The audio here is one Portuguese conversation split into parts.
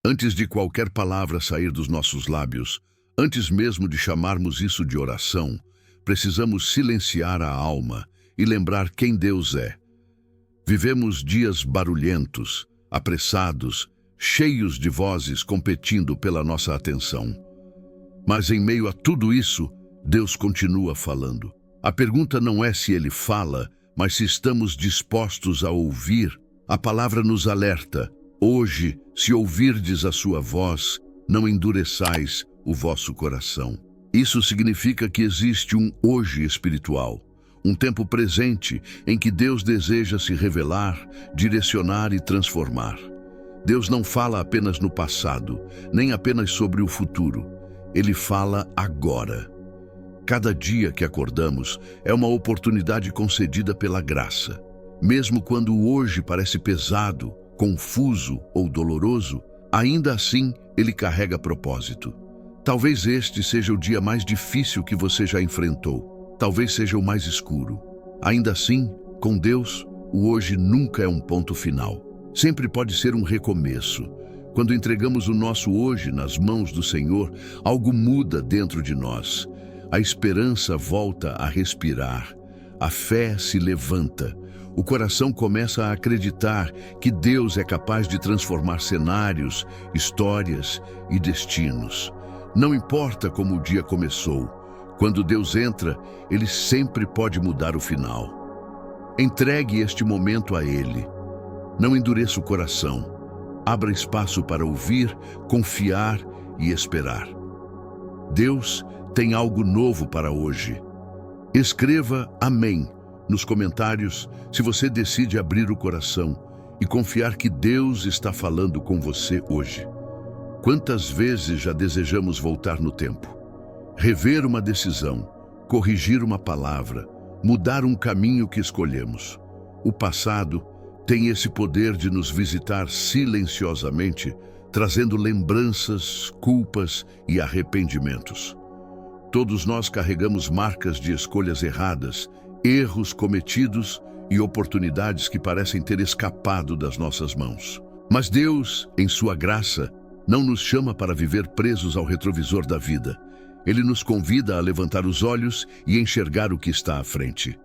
Antes de qualquer palavra sair dos nossos lábios, antes mesmo de chamarmos isso de oração, precisamos silenciar a alma e lembrar quem Deus é. Vivemos dias barulhentos, apressados, cheios de vozes competindo pela nossa atenção. Mas em meio a tudo isso, Deus continua falando. A pergunta não é se Ele fala, mas se estamos dispostos a ouvir. A palavra nos alerta: hoje, se ouvirdes a sua voz, não endureçais o vosso coração. Isso significa que existe um hoje espiritual, um tempo presente em que Deus deseja se revelar, direcionar e transformar. Deus não fala apenas no passado, nem apenas sobre o futuro. Ele fala agora. Cada dia que acordamos é uma oportunidade concedida pela graça. Mesmo quando o hoje parece pesado, confuso ou doloroso, ainda assim ele carrega propósito. Talvez este seja o dia mais difícil que você já enfrentou. Talvez seja o mais escuro. Ainda assim, com Deus, o hoje nunca é um ponto final. Sempre pode ser um recomeço. Quando entregamos o nosso hoje nas mãos do Senhor, algo muda dentro de nós. A esperança volta a respirar. A fé se levanta. O coração começa a acreditar que Deus é capaz de transformar cenários, histórias e destinos. Não importa como o dia começou, quando Deus entra, Ele sempre pode mudar o final. Entregue este momento a Ele. Não endureça o coração. Abra espaço para ouvir, confiar e esperar. Deus tem algo novo para hoje. Escreva Amém nos comentários se você decide abrir o coração e confiar que Deus está falando com você hoje. Quantas vezes já desejamos voltar no tempo? Rever uma decisão, corrigir uma palavra, mudar um caminho que escolhemos. O passado tem esse poder de nos visitar silenciosamente, trazendo lembranças, culpas e arrependimentos. Todos nós carregamos marcas de escolhas erradas, erros cometidos e oportunidades que parecem ter escapado das nossas mãos. Mas Deus, em sua graça, não nos chama para viver presos ao retrovisor da vida. Ele nos convida a levantar os olhos e enxergar o que está à frente.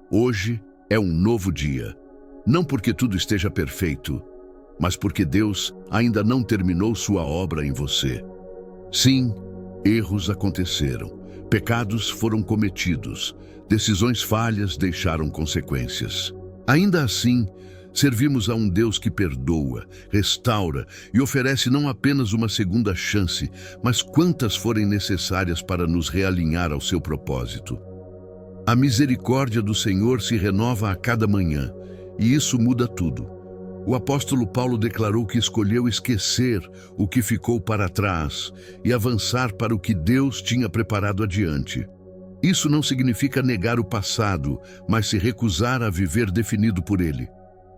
Hoje é um novo dia. Não porque tudo esteja perfeito, mas porque Deus ainda não terminou sua obra em você. Sim, erros aconteceram, pecados foram cometidos, decisões falhas deixaram consequências. Ainda assim, servimos a um Deus que perdoa, restaura e oferece não apenas uma segunda chance, mas quantas forem necessárias para nos realinhar ao seu propósito. A misericórdia do Senhor se renova a cada manhã, e isso muda tudo. O apóstolo Paulo declarou que escolheu esquecer o que ficou para trás e avançar para o que Deus tinha preparado adiante. Isso não significa negar o passado, mas se recusar a viver definido por ele.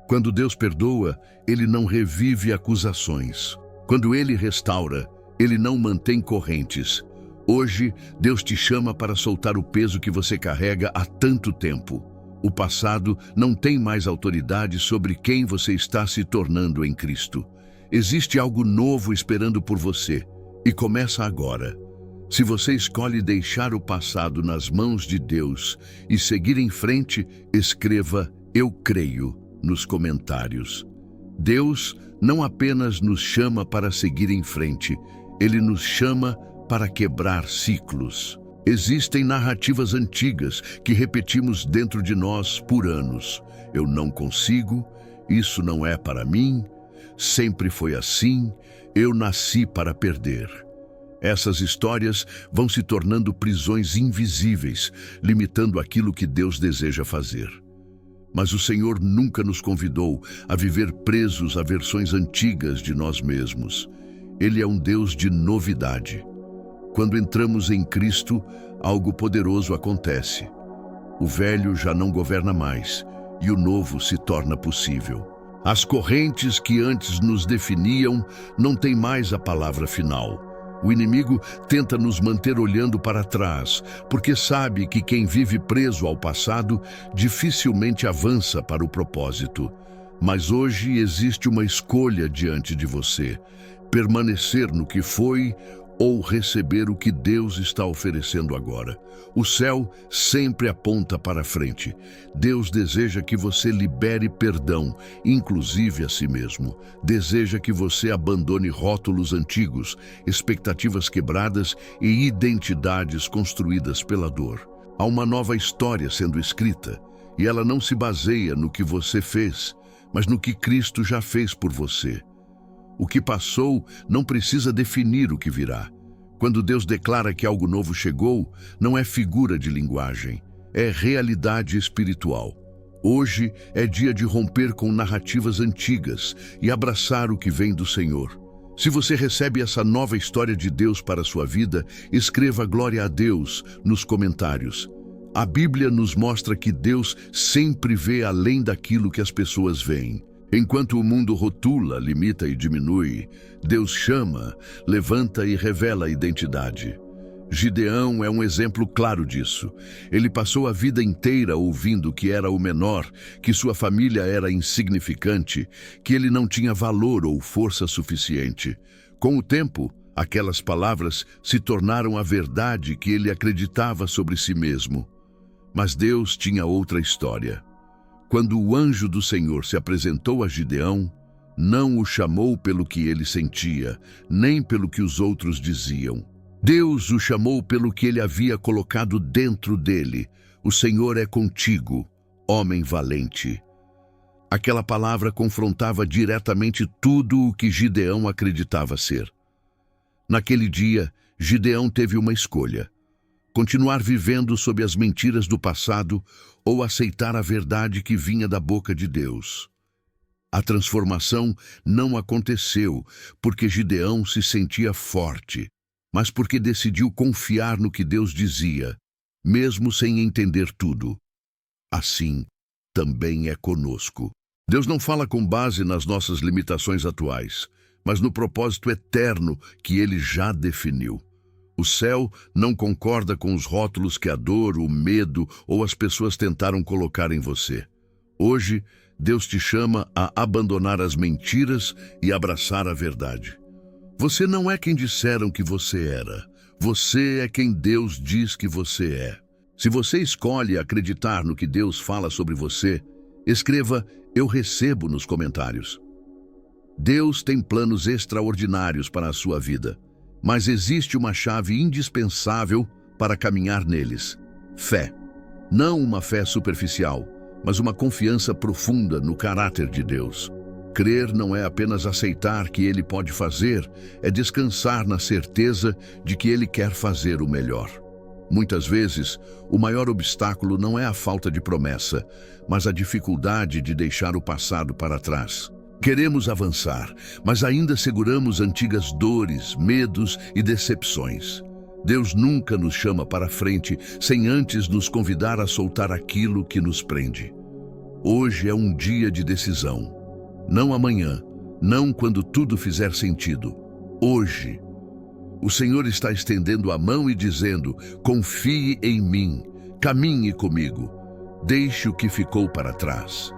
Quando Deus perdoa, Ele não revive acusações. Quando Ele restaura, Ele não mantém correntes. Hoje, Deus te chama para soltar o peso que você carrega há tanto tempo. O passado não tem mais autoridade sobre quem você está se tornando em Cristo. Existe algo novo esperando por você, e começa agora. Se você escolhe deixar o passado nas mãos de Deus e seguir em frente, escreva "Eu creio" nos comentários. Deus não apenas nos chama para seguir em frente, Ele nos chama para quebrar ciclos. Existem narrativas antigas que repetimos dentro de nós por anos. Eu não consigo, isso não é para mim, sempre foi assim, eu nasci para perder. Essas histórias vão se tornando prisões invisíveis, limitando aquilo que Deus deseja fazer. Mas o Senhor nunca nos convidou a viver presos a versões antigas de nós mesmos. Ele é um Deus de novidade. Quando entramos em Cristo, algo poderoso acontece. O velho já não governa mais e o novo se torna possível. As correntes que antes nos definiam não têm mais a palavra final. O inimigo tenta nos manter olhando para trás, porque sabe que quem vive preso ao passado dificilmente avança para o propósito. Mas hoje existe uma escolha diante de você. permanecer no que foi ou receber o que Deus está oferecendo agora. O céu sempre aponta para frente. Deus deseja que você libere perdão, inclusive a si mesmo. Deseja que você abandone rótulos antigos, expectativas quebradas e identidades construídas pela dor. Há uma nova história sendo escrita, e ela não se baseia no que você fez, mas no que Cristo já fez por você. O que passou não precisa definir o que virá. Quando Deus declara que algo novo chegou, não é figura de linguagem, é realidade espiritual. Hoje é dia de romper com narrativas antigas e abraçar o que vem do Senhor. Se você recebe essa nova história de Deus para a sua vida, escreva glória a Deus nos comentários. A Bíblia nos mostra que Deus sempre vê além daquilo que as pessoas veem. Enquanto o mundo rotula, limita e diminui, Deus chama, levanta e revela a identidade. Gideão é um exemplo claro disso. Ele passou a vida inteira ouvindo que era o menor, que sua família era insignificante, que ele não tinha valor ou força suficiente. Com o tempo, aquelas palavras se tornaram a verdade que ele acreditava sobre si mesmo. Mas Deus tinha outra história. Quando o anjo do Senhor se apresentou a Gideão, não o chamou pelo que ele sentia, nem pelo que os outros diziam. Deus o chamou pelo que ele havia colocado dentro dele. O Senhor é contigo, homem valente. Aquela palavra confrontava diretamente tudo o que Gideão acreditava ser. Naquele dia, Gideão teve uma escolha: continuar vivendo sob as mentiras do passado ou aceitar a verdade que vinha da boca de Deus. A transformação não aconteceu porque Gideão se sentia forte, mas porque decidiu confiar no que Deus dizia, mesmo sem entender tudo. Assim, também é conosco. Deus não fala com base nas nossas limitações atuais, mas no propósito eterno que Ele já definiu. O céu não concorda com os rótulos que a dor, o medo ou as pessoas tentaram colocar em você. Hoje, Deus te chama a abandonar as mentiras e abraçar a verdade. Você não é quem disseram que você era. Você é quem Deus diz que você é. Se você escolhe acreditar no que Deus fala sobre você, escreva "Eu recebo" nos comentários. Deus tem planos extraordinários para a sua vida, mas existe uma chave indispensável para caminhar neles: fé. Não uma fé superficial, mas uma confiança profunda no caráter de Deus. Crer não é apenas aceitar que Ele pode fazer, é descansar na certeza de que Ele quer fazer o melhor. Muitas vezes, o maior obstáculo não é a falta de promessa, mas a dificuldade de deixar o passado para trás. Queremos avançar, mas ainda seguramos antigas dores, medos e decepções. Deus nunca nos chama para frente sem antes nos convidar a soltar aquilo que nos prende. Hoje é um dia de decisão. Não amanhã, não quando tudo fizer sentido. Hoje. O Senhor está estendendo a mão e dizendo: confie em mim, caminhe comigo, deixe o que ficou para trás.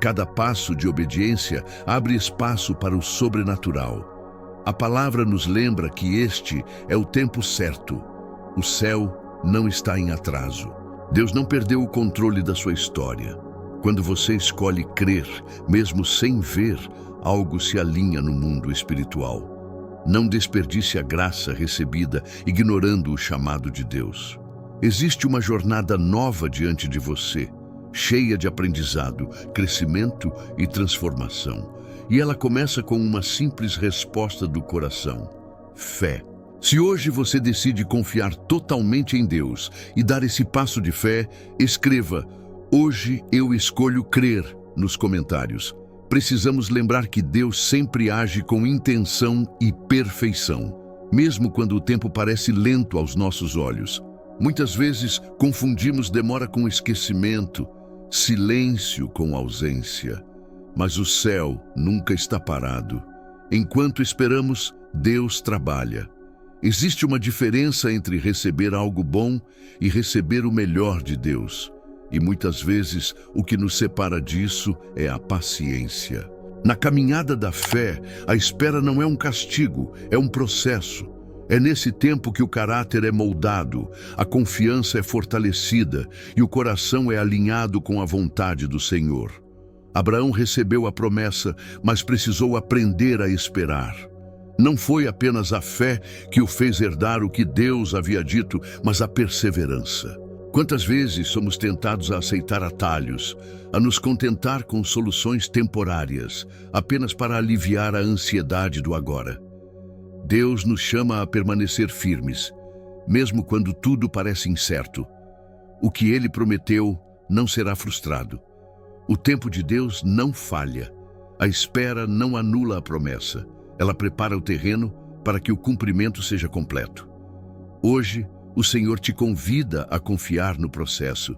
Cada passo de obediência abre espaço para o sobrenatural. A palavra nos lembra que este é o tempo certo. O céu não está em atraso. Deus não perdeu o controle da sua história. Quando você escolhe crer, mesmo sem ver, algo se alinha no mundo espiritual. Não desperdice a graça recebida, ignorando o chamado de Deus. Existe uma jornada nova diante de você, cheia de aprendizado, crescimento e transformação. E ela começa com uma simples resposta do coração: fé. Se hoje você decide confiar totalmente em Deus e dar esse passo de fé, escreva: hoje eu escolho crer nos comentários. Precisamos lembrar que Deus sempre age com intenção e perfeição, mesmo quando o tempo parece lento aos nossos olhos. Muitas vezes confundimos demora com esquecimento, silêncio com ausência. Mas o céu nunca está parado. Enquanto esperamos, Deus trabalha. Existe uma diferença entre receber algo bom e receber o melhor de Deus. E muitas vezes o que nos separa disso é a paciência. Na caminhada da fé, a espera não é um castigo, é um processo. É nesse tempo que o caráter é moldado, a confiança é fortalecida e o coração é alinhado com a vontade do Senhor. Abraão recebeu a promessa, mas precisou aprender a esperar. Não foi apenas a fé que o fez herdar o que Deus havia dito, mas a perseverança. Quantas vezes somos tentados a aceitar atalhos, a nos contentar com soluções temporárias, apenas para aliviar a ansiedade do agora? Deus nos chama a permanecer firmes, mesmo quando tudo parece incerto. O que Ele prometeu não será frustrado. O tempo de Deus não falha. A espera não anula a promessa. Ela prepara o terreno para que o cumprimento seja completo. Hoje, o Senhor te convida a confiar no processo.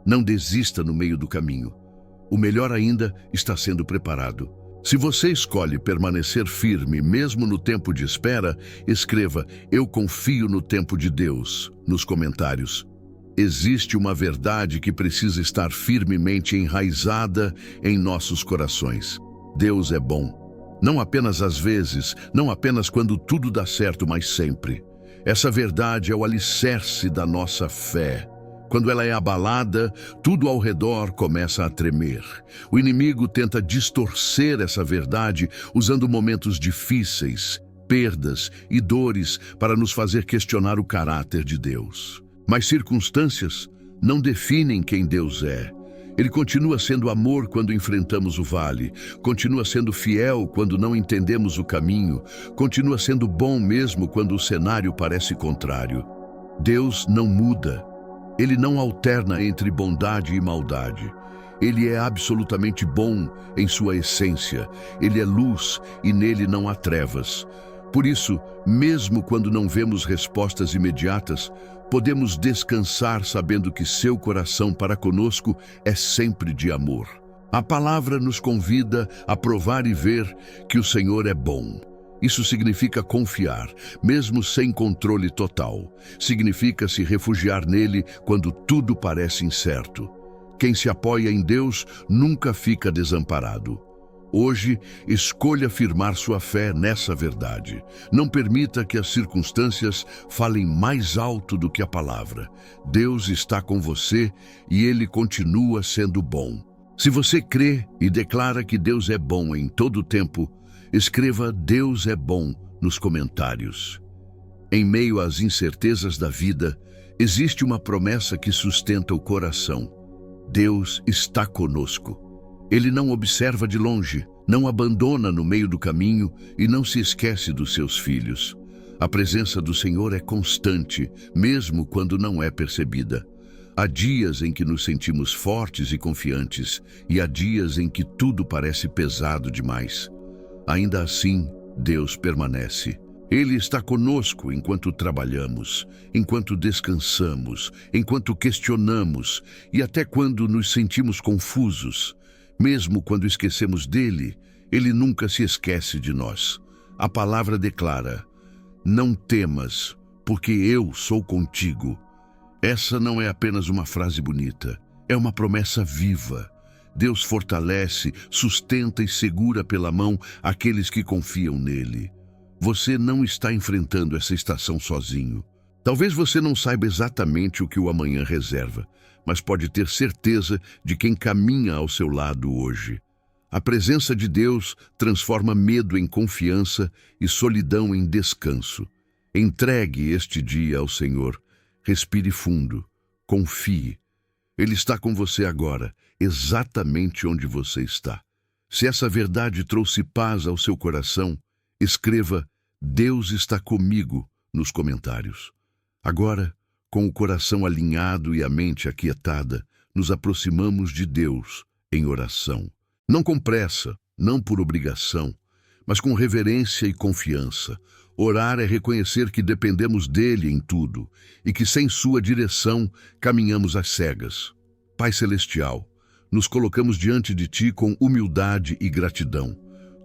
Não desista no meio do caminho. O melhor ainda está sendo preparado. Se você escolhe permanecer firme mesmo no tempo de espera, escreva "Eu confio no tempo de Deus" nos comentários. Existe uma verdade que precisa estar firmemente enraizada em nossos corações. Deus é bom. Não apenas às vezes, não apenas quando tudo dá certo, mas sempre. Essa verdade é o alicerce da nossa fé. Quando ela é abalada, tudo ao redor começa a tremer. O inimigo tenta distorcer essa verdade usando momentos difíceis, perdas e dores para nos fazer questionar o caráter de Deus. Mas circunstâncias não definem quem Deus é. Ele continua sendo amor quando enfrentamos o vale, continua sendo fiel quando não entendemos o caminho, continua sendo bom mesmo quando o cenário parece contrário. Deus não muda. Ele não alterna entre bondade e maldade. Ele é absolutamente bom em sua essência. Ele é luz e nele não há trevas. Por isso, mesmo quando não vemos respostas imediatas, podemos descansar sabendo que seu coração para conosco é sempre de amor. A palavra nos convida a provar e ver que o Senhor é bom. Isso significa confiar, mesmo sem controle total. Significa se refugiar nele quando tudo parece incerto. Quem se apoia em Deus nunca fica desamparado. Hoje, escolha firmar sua fé nessa verdade. Não permita que as circunstâncias falem mais alto do que a palavra. Deus está com você e Ele continua sendo bom. Se você crê e declara que Deus é bom em todo o tempo, escreva "Deus é bom" nos comentários. Em meio às incertezas da vida, existe uma promessa que sustenta o coração. Deus está conosco. Ele não observa de longe, não abandona no meio do caminho e não se esquece dos seus filhos. A presença do Senhor é constante, mesmo quando não é percebida. Há dias em que nos sentimos fortes e confiantes, e há dias em que tudo parece pesado demais. Ainda assim, Deus permanece. Ele está conosco enquanto trabalhamos, enquanto descansamos, enquanto questionamos e até quando nos sentimos confusos. Mesmo quando esquecemos dele, ele nunca se esquece de nós. A palavra declara: "Não temas, porque eu sou contigo." Essa não é apenas uma frase bonita, é uma promessa viva. Deus fortalece, sustenta e segura pela mão aqueles que confiam nele. Você não está enfrentando essa estação sozinho. Talvez você não saiba exatamente o que o amanhã reserva, mas pode ter certeza de quem caminha ao seu lado hoje. A presença de Deus transforma medo em confiança e solidão em descanso. Entregue este dia ao Senhor. Respire fundo. Confie. Ele está com você agora, exatamente onde você está. Se essa verdade trouxe paz ao seu coração, escreva "Deus está comigo" nos comentários. Agora, com o coração alinhado e a mente aquietada, nos aproximamos de Deus em oração. Não com pressa, não por obrigação, mas com reverência e confiança. Orar é reconhecer que dependemos dele em tudo e que sem sua direção caminhamos às cegas. Pai Celestial, nos colocamos diante de ti com humildade e gratidão.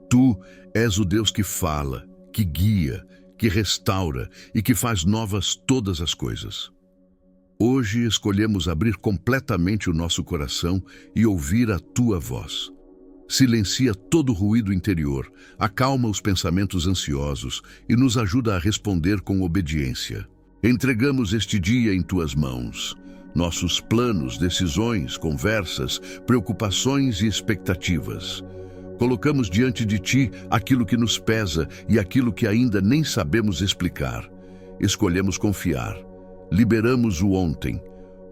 Tu és o Deus que fala, que guia, que restaura e que faz novas todas as coisas. Hoje escolhemos abrir completamente o nosso coração e ouvir a tua voz. Silencia todo ruído interior, acalma os pensamentos ansiosos e nos ajuda a responder com obediência. Entregamos este dia em tuas mãos. Nossos planos, decisões, conversas, preocupações e expectativas. Colocamos diante de ti aquilo que nos pesa e aquilo que ainda nem sabemos explicar. Escolhemos confiar. Liberamos o ontem.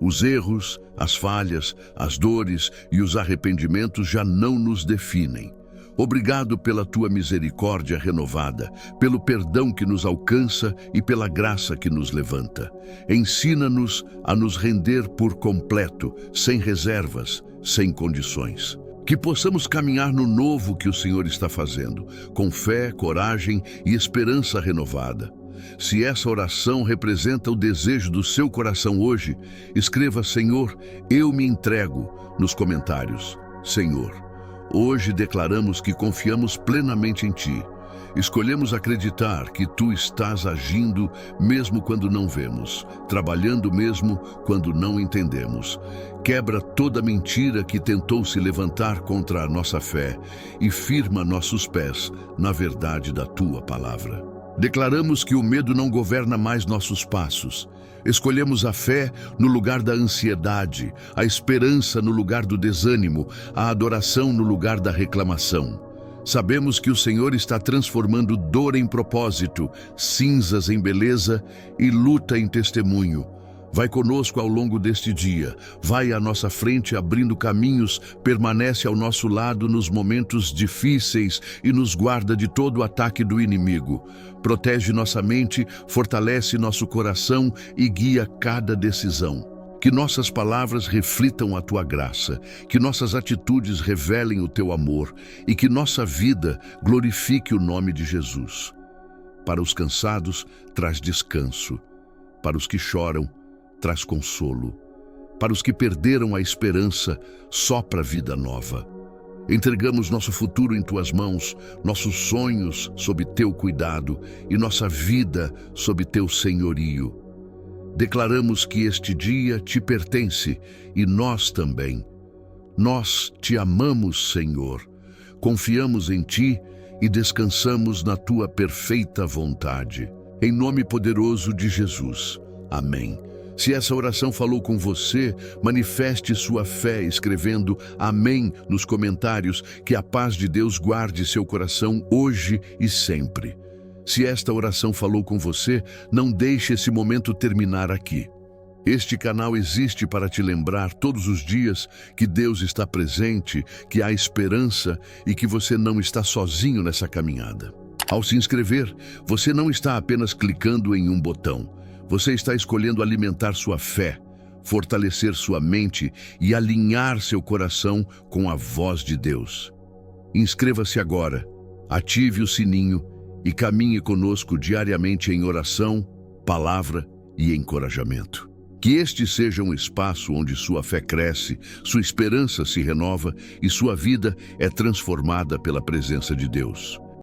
Os erros, as falhas, as dores e os arrependimentos já não nos definem. Obrigado pela tua misericórdia renovada, pelo perdão que nos alcança e pela graça que nos levanta. Ensina-nos a nos render por completo, sem reservas, sem condições. Que possamos caminhar no novo que o Senhor está fazendo, com fé, coragem e esperança renovada. Se essa oração representa o desejo do seu coração hoje, escreva: Senhor, eu me entrego, nos comentários. Senhor, hoje declaramos que confiamos plenamente em Ti. Escolhemos acreditar que Tu estás agindo mesmo quando não vemos, trabalhando mesmo quando não entendemos. Quebra toda mentira que tentou se levantar contra a nossa fé e firma nossos pés na verdade da Tua palavra. Declaramos que o medo não governa mais nossos passos. Escolhemos a fé no lugar da ansiedade, a esperança no lugar do desânimo, a adoração no lugar da reclamação. Sabemos que o Senhor está transformando dor em propósito, cinzas em beleza e luta em testemunho. Vai conosco ao longo deste dia, vai à nossa frente abrindo caminhos, permanece ao nosso lado nos momentos difíceis e nos guarda de todo o ataque do inimigo. Protege nossa mente, fortalece nosso coração e guia cada decisão. Que nossas palavras reflitam a Tua graça, que nossas atitudes revelem o Teu amor e que nossa vida glorifique o nome de Jesus. Para os cansados, traz descanso. Para os que choram, traz consolo. Para os que perderam a esperança, sopra vida nova. Entregamos nosso futuro em Tuas mãos, nossos sonhos sob Teu cuidado e nossa vida sob Teu senhorio. Declaramos que este dia Te pertence e nós também. Nós Te amamos, Senhor. Confiamos em Ti e descansamos na Tua perfeita vontade. Em nome poderoso de Jesus. Amém. Se essa oração falou com você, manifeste sua fé escrevendo amém nos comentários. Que a paz de Deus guarde seu coração hoje e sempre. Se esta oração falou com você, não deixe esse momento terminar aqui. Este canal existe para te lembrar todos os dias que Deus está presente, que há esperança e que você não está sozinho nessa caminhada. Ao se inscrever, você não está apenas clicando em um botão. Você está escolhendo alimentar sua fé, fortalecer sua mente e alinhar seu coração com a voz de Deus. Inscreva-se agora, ative o sininho e caminhe conosco diariamente em oração, palavra e encorajamento. Que este seja um espaço onde sua fé cresce, sua esperança se renova e sua vida é transformada pela presença de Deus.